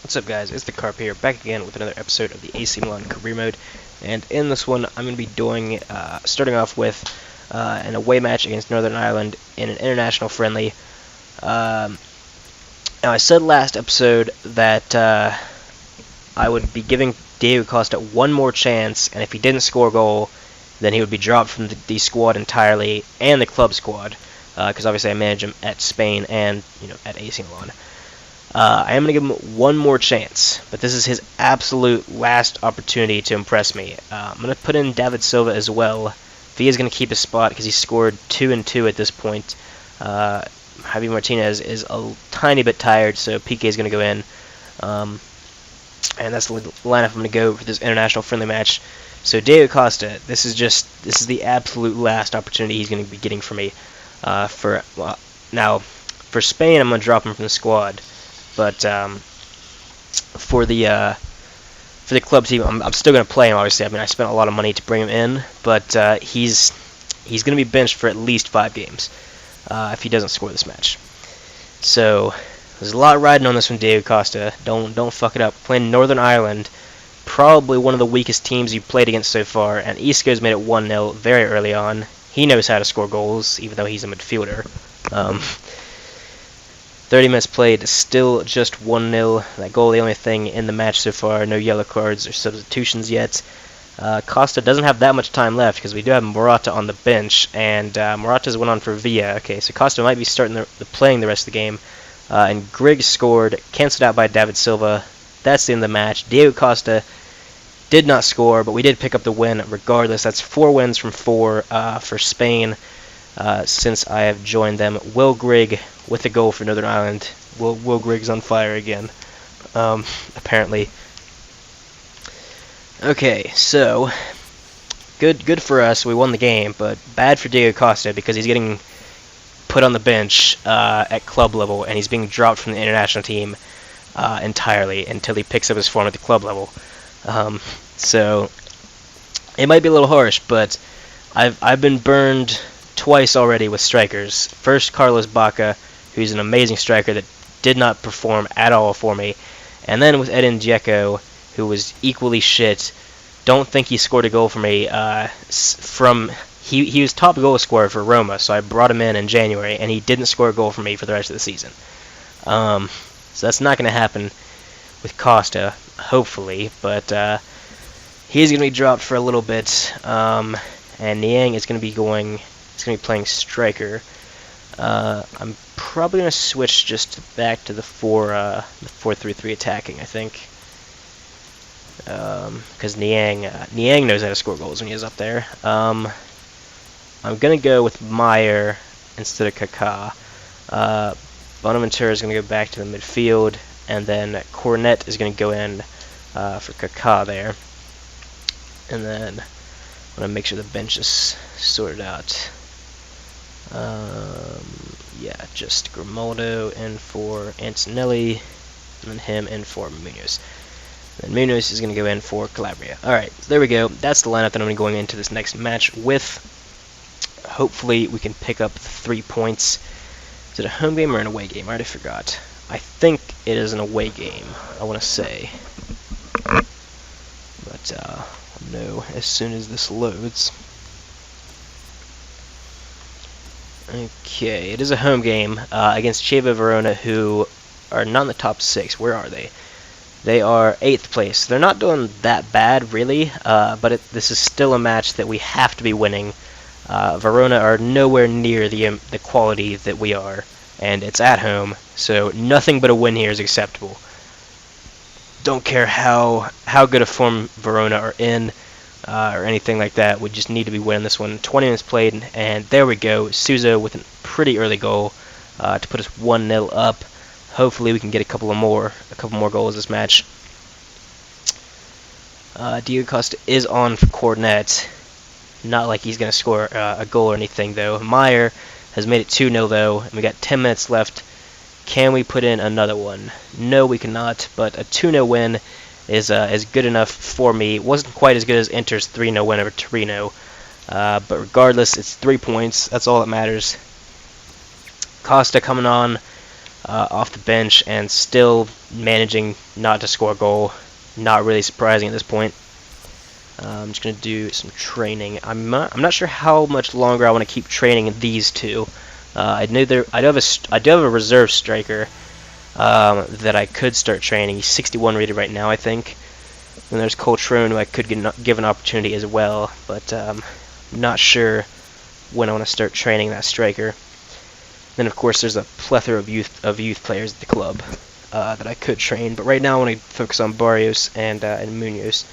What's up, guys? It's the Carp here, back again with another episode of the AC Milan Career Mode. And in this one, I'm going to be doing, starting off with an away match against Northern Ireland in an international friendly. Now, I said last episode that I would be giving Diego Costa one more chance, and if he didn't score a goal, then he would be dropped from the squad entirely, and the club squad, because obviously I manage him at Spain and at AC Milan. I am going to give him one more chance, but this is his absolute last opportunity to impress me. I'm going to put in David Silva as well. If he is going to keep his spot, because he scored 2 and 2 at this point. Javi Martinez is a tiny bit tired, so PK is going to go in. And that's the lineup I'm going to go for this international friendly match. So Diego Costa, this is the absolute last opportunity he's going to be getting for me. Now, for Spain, I'm going to drop him from the squad. But for the club team, I'm still going to play him. Obviously, I mean I spent a lot of money to bring him in, but he's going to be benched for at least 5 games if he doesn't score this match. So there's a lot riding on this one, Diego Costa. Don't fuck it up. Playing Northern Ireland, probably one of the weakest teams you've played against so far, and Isco's made it 1-0 very early on. He knows how to score goals, even though he's a midfielder. 30 minutes played, still just 1-0. That goal, the only thing in the match so far. No yellow cards or substitutions yet. Costa doesn't have that much time left because we do have Morata on the bench, and Morata's went on for Villa. Okay, so Costa might be starting playing the rest of the game. And Grigg scored, cancelled out by David Silva. That's the end of the match. Diego Costa did not score, but we did pick up the win regardless. That's 4 wins from 4 for Spain since I have joined them. Will Grigg with a goal for Northern Ireland. Will Grigg's on fire again, apparently. Okay, so good for us. We won the game, but bad for Diego Costa because he's getting put on the bench at club level, and he's being dropped from the international team entirely until he picks up his form at the club level. So it might be a little harsh, but I've been burned twice already with strikers. First, Carlos Baca, who's an amazing striker that did not perform at all for me, and then with Edin Dzeko, who was equally shit. Don't think he scored a goal for me. He was top goal scorer for Roma, so I brought him in January, and he didn't score a goal for me for the rest of the season. So that's not going to happen with Costa, hopefully, but he's going to be dropped for a little bit, and Niang is going to be playing striker. I'm probably going to switch just back to the 4-3-3 attacking, I think. Because Niang knows how to score goals when he is up there. I'm going to go with Meyer instead of Kaká. Bonaventura is going to go back to the midfield, and then Cornet is going to go in for Kaká there. And then I'm going to make sure the bench is sorted out. Yeah, just Grimaldo in for Antonelli, and then him in for Munoz. And then Munoz is going to go in for Calabria. Alright, so there we go. That's the lineup that I'm going to be going into this next match with. Hopefully we can pick up 3 points. Is it a home game or an away game? I already forgot. I think it is an away game, I want to say. But I'll know as soon as this loads. Okay, it is a home game against Chievo Verona, who are not in the top 6. Where are they? They are 8th place. They're not doing that bad, really, but this is still a match that we have to be winning. Verona are nowhere near the quality that we are, and it's at home, so nothing but a win here is acceptable. Don't care how good a form Verona are in, or anything like that. We just need to be winning this one. 20 minutes played, and there we go. Suso with a pretty early goal to put us 1-0 up. Hopefully we can get a couple more goals this match. Diego Costa is on for Cornet. Not like he's going to score a goal or anything, though. Meyer has made it 2-0, though, and we got 10 minutes left. Can we put in another one? No, we cannot, but a 2-0 win is good enough for me. It wasn't quite as good as Inter's 3-0 win over Torino, but regardless, it's 3 points. That's all that matters. Costa coming on. off the bench and still managing not to score a goal. Not really surprising at this point. I'm just going to do some training. I'm not sure how much longer I want to keep training these two. I do have a reserve striker that I could start training. He's 61 rated right now, I think. And there's Coltrane, who I could give an opportunity as well, but not sure when I want to start training that striker. Then, of course, there's a plethora of youth players at the club that I could train, but right now I want to focus on Barrios and Munoz.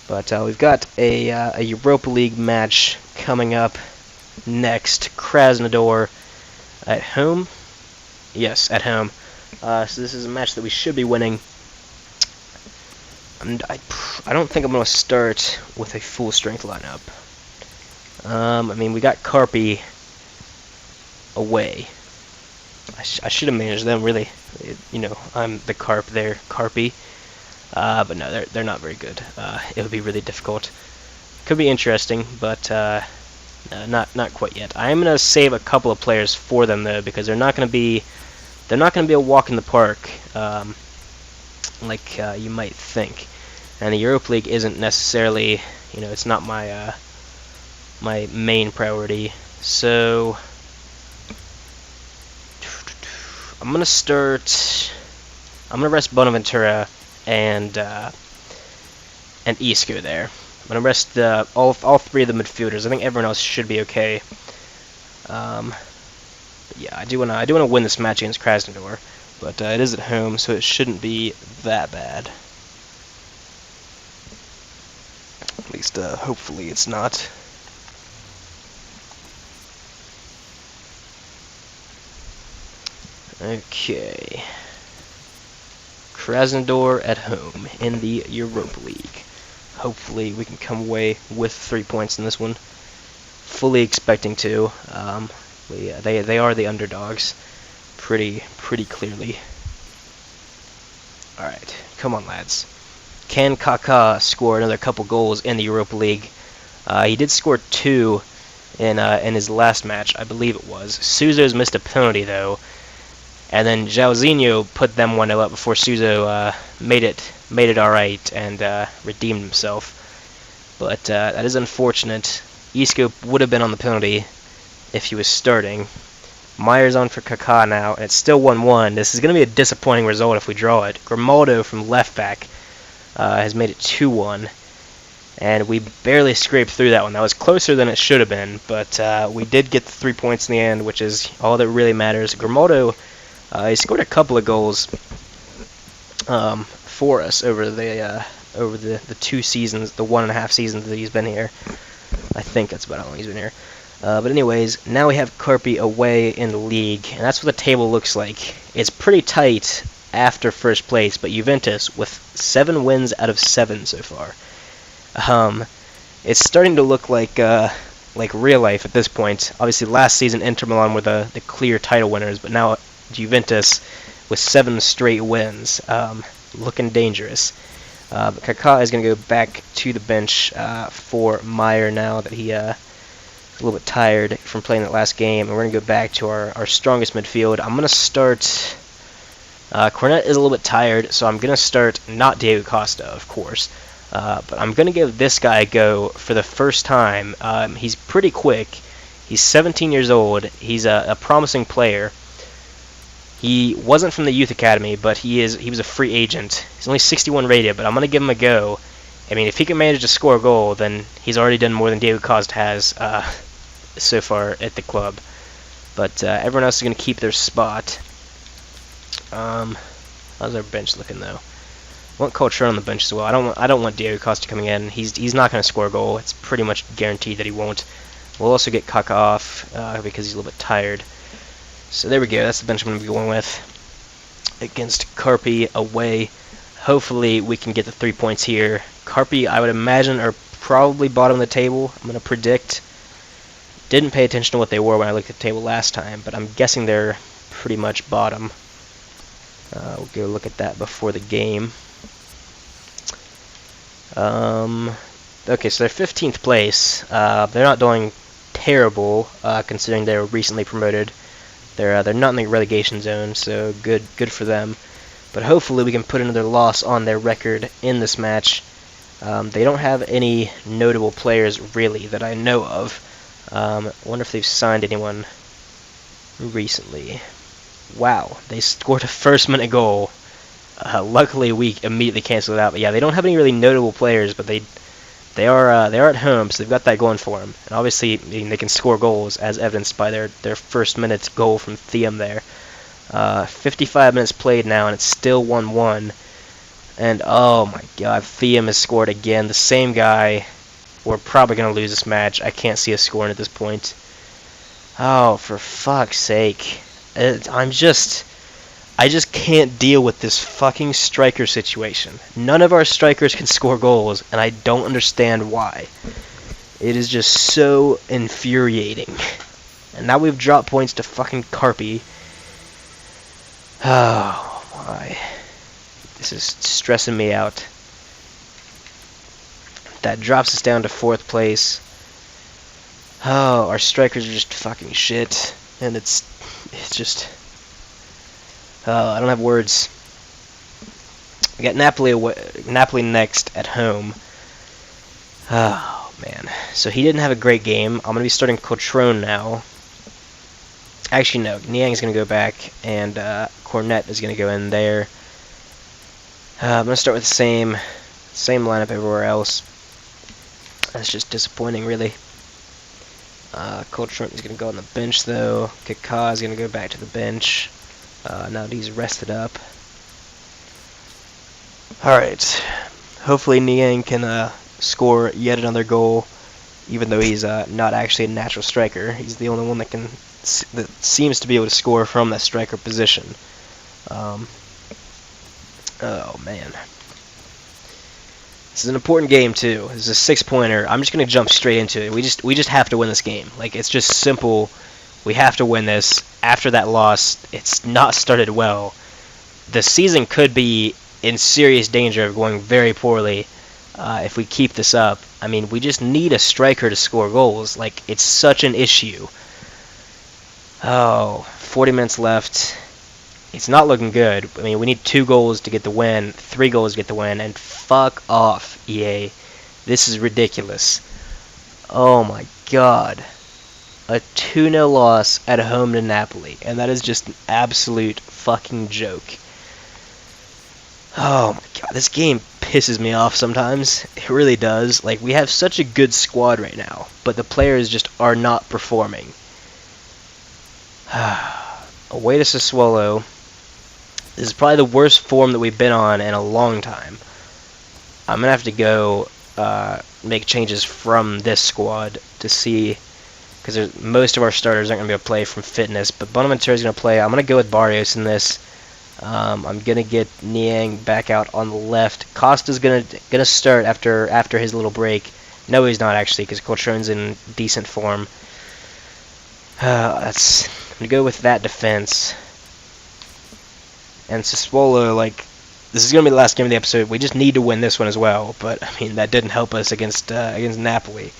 But we've got a Europa League match coming up next. Krasnodar at home. Yes, at home. So this is a match that we should be winning. I don't think I'm going to start with a full strength lineup. I mean, we got Carpi away. I should have managed them, really. You know, I'm the Carp there, Carpi. But no, they're not very good. It would be really difficult. Could be interesting, but no, not quite yet. I'm gonna save a couple of players for them though, because they're not gonna be a walk in the park, like you might think. And the Europa League isn't necessarily, you know, it's not my my main priority. So I'm gonna rest Bonaventura and Isco there. I'm gonna rest all three of the midfielders. I think everyone else should be okay. But yeah, I do wanna win this match against Krasnodar, but it is at home, so it shouldn't be that bad. At least hopefully it's not. Okay. Krasnodar at home in the Europa League. Hopefully we can come away with 3 points in this one. Fully expecting to. They are the underdogs, pretty clearly. All right, come on, lads. Can Kaká score another couple goals in the Europa League? He did score 2 in his last match, I believe it was. Suzo's missed a penalty though. And then Jairzinho put them 1-0 up before Suso made it all right and redeemed himself. But that is unfortunate. Isco would have been on the penalty if he was starting. Meyer's on for Kaká now, and it's still 1-1. This is going to be a disappointing result if we draw it. Grimaldo from left back has made it 2-1, and we barely scraped through that one. That was closer than it should have been, but we did get the 3 points in the end, which is all that really matters. Grimaldo, he scored a couple of goals for us over the 2 seasons, the 1.5 seasons that he's been here. I think that's about how long he's been here. But anyways, now we have Carpi away in the league, and that's what the table looks like. It's pretty tight after first place, but Juventus with 7 wins out of 7 so far. It's starting to look like real life at this point. Obviously, last season Inter Milan were the clear title winners, but now Juventus with 7 straight wins, looking dangerous. But Kaká is going to go back to the bench for Meyer now that he a little bit tired from playing that last game, and we're going to go back to our strongest midfield. I'm going to start. Cornet is a little bit tired, so I'm going to start not Diego Costa, of course, but I'm going to give this guy a go for the first time. He's pretty quick. He's 17 years old. He's a promising player. He wasn't from the youth academy, but he was a free agent. He's only 61 rated, but I'm going to give him a go. I mean, if he can manage to score a goal, then he's already done more than Diego Costa has so far at the club. But everyone else is going to keep their spot. How's our bench looking though? I want Coltrane on the bench as well. I don't want Diego Costa coming in. He's not going to score a goal. It's pretty much guaranteed that he won't. We'll also get Kaká off because he's a little bit tired. So there we go. That's the bench I'm going to be going with against Carpi away. Hopefully we can get the 3 points here. Carpi, I would imagine, are probably bottom of the table. I'm going to predict. Didn't pay attention to what they were when I looked at the table last time, but I'm guessing they're pretty much bottom. We'll go look at that before the game. Okay, so they're 15th place. They're not doing terrible, considering they were recently promoted. They're not in the relegation zone, so good for them. But hopefully we can put another loss on their record in this match. They don't have any notable players really that I know of. I wonder if they've signed anyone recently. Wow, they scored a first-minute goal. Luckily, we immediately canceled it out. But yeah, they don't have any really notable players, but they are at home, so they've got that going for them. And obviously, I mean, they can score goals, as evidenced by their first-minute goal from Thiem there. 55 minutes played now, and it's still 1-1. And oh my God, Thiem has scored again. The same guy. We're probably gonna lose this match. I can't see us scoring at this point. Oh, for fuck's sake! I just can't deal with this fucking striker situation. None of our strikers can score goals, and I don't understand why. It is just so infuriating. And now we've dropped points to fucking Carpi. Oh my. This is stressing me out. That drops us down to 4th place. Oh, our strikers are just fucking shit. And it's just... I don't have words. We got Napoli next at home. Oh, man. So he didn't have a great game. I'm going to be starting Cotrone now. Actually, no. Niang's going to go back, and Cornet is going to go in there. I'm going to start with the same lineup everywhere else. That's just disappointing, really. Cotrone is going to go on the bench, though. Kaká is going to go back to the bench. Now that he's rested up. Alright. Hopefully Niang can score yet another goal, even though he's not actually a natural striker. He's the only one that seems to be able to score from that striker position. Oh man. This is an important game too. This is a 6-pointer. I'm just gonna jump straight into it. We just have to win this game. Like, it's just simple. We have to win this. After that loss, it's not started well. The season could be in serious danger of going very poorly if we keep this up. I mean, we just need a striker to score goals. Like, it's such an issue. Oh, 40 minutes left. It's not looking good. I mean, we need 2 goals to get the win, 3 goals to get the win, and fuck off, EA. This is ridiculous. Oh my God. A 2-0 loss at home to Napoli, and that is just an absolute fucking joke. Oh my God, this game pisses me off sometimes. It really does. Like, we have such a good squad right now, but the players just are not performing. Away to Sassuolo. This is probably the worst form that we've been on in a long time. I'm gonna have to go make changes from this squad to see, because most of our starters aren't going to be able to play from fitness, but Bonaventura is going to play. I'm going to go with Barrios in this. I'm going to get Niang back out on the left. Costa's going to start after his little break. No, he's not actually, because Cotrone's in decent form. I'm going to go with that defense. And Sassuolo, like, this is going to be the last game of the episode. We just need to win this one as well, but, I mean, that didn't help us against Napoli.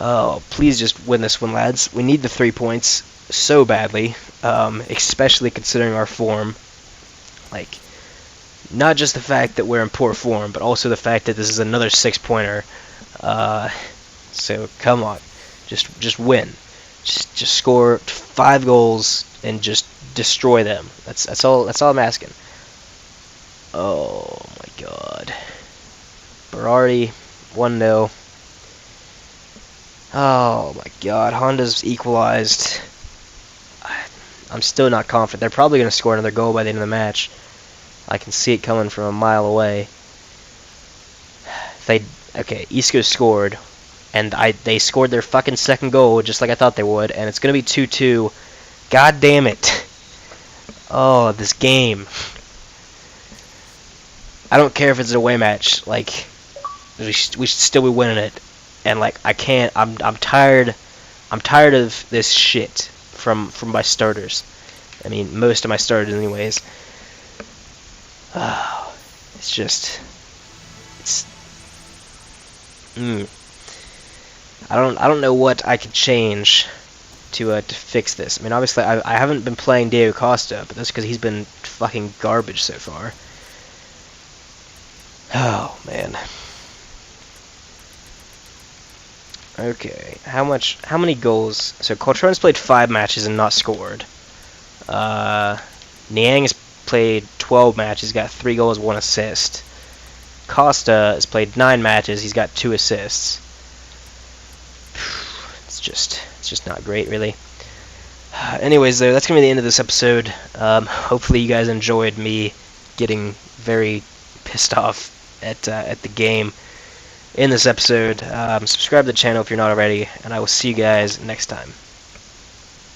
Oh, please just win this one, lads. We need the 3 points so badly, especially considering our form. Like, not just the fact that we're in poor form, but also the fact that this is another 6-pointer. So come on, just win. Just score 5 goals and just destroy them. That's all I'm asking. Oh my God. Berardi, 1-0. Oh my God, Honda's equalized. I'm still not confident. They're probably going to score another goal by the end of the match. I can see it coming from a mile away. Okay, Isco scored, and they scored their fucking second goal just like I thought they would, and it's going to be 2-2. God damn it. Oh, this game. I don't care if it's an away match. Like, we should still be winning it. And like, I can't. I'm tired. I'm tired of this shit from my starters. I mean, most of my starters, anyways. It's just. I don't know what I could change to fix this. I mean, obviously, I haven't been playing Diego Costa, but that's because he's been fucking garbage so far. Oh, man. Okay, how many goals? So Coltrone's played 5 matches and not scored. Niang has played 12 matches, got 3 goals, 1 assist. Costa has played 9 matches, he's got 2 assists. It's just not great, really. Anyways, though, that's gonna be the end of this episode. Hopefully, you guys enjoyed me getting very pissed off at the game in this episode. Subscribe to the channel if you're not already, and I will see you guys next time.